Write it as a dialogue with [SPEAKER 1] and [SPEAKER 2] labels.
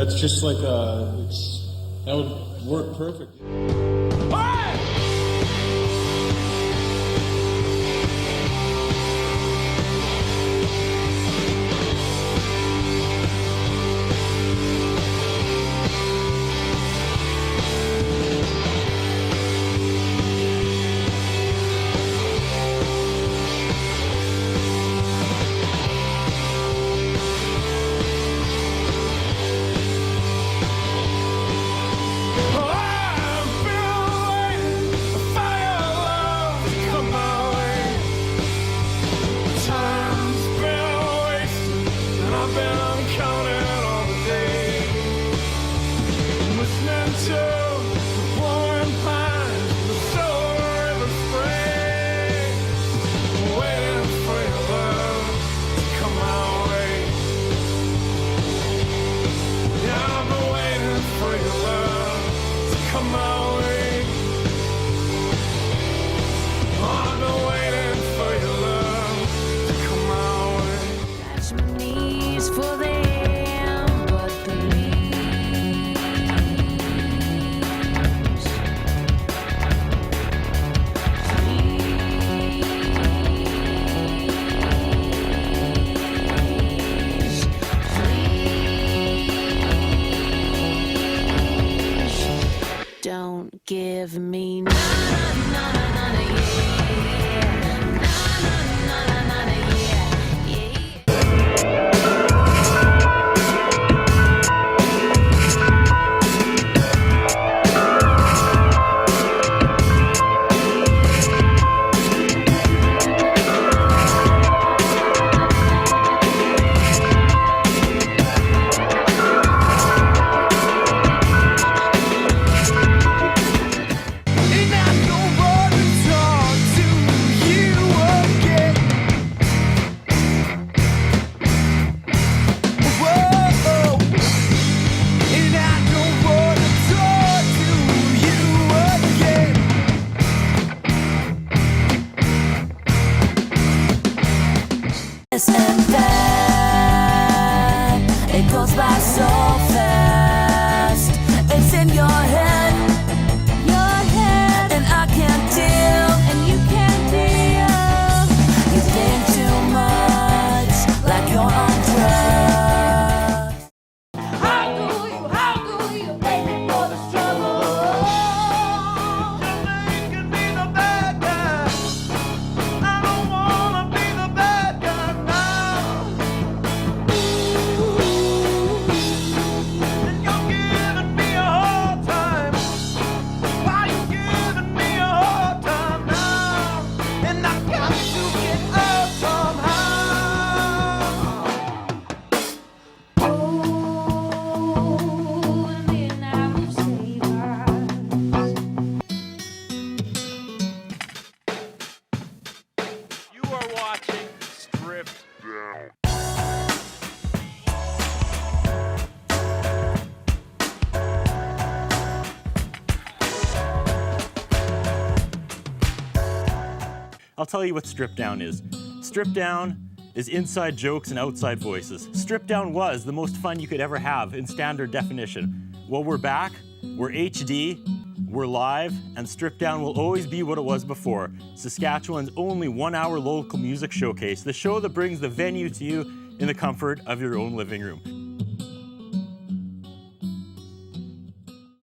[SPEAKER 1] That's just like that would work perfect.
[SPEAKER 2] Don't give me na na na na na yeah, na na na na na yeah. And then it goes by so fast. It's in your head, and I can't deal, and you can't deal. You think too much, like you're on drugs. How do you pay me for the struggle?
[SPEAKER 3] You can be the bad guy. I don't wanna be the bad guy now. And you're giving me a hard time. Why you giving me a hard time now? And I got to get out somehow. You are watching Stripped Down.
[SPEAKER 4] I'll tell you what Stripped Down is. Stripped Down is inside jokes and outside voices. Stripped Down was the most fun you could ever have in standard definition. Well, we're back, we're HD, we're live, and Stripped Down will always be what it was before. Saskatchewan's only 1-hour local music showcase, the show that brings the venue to you in the comfort of your own living room.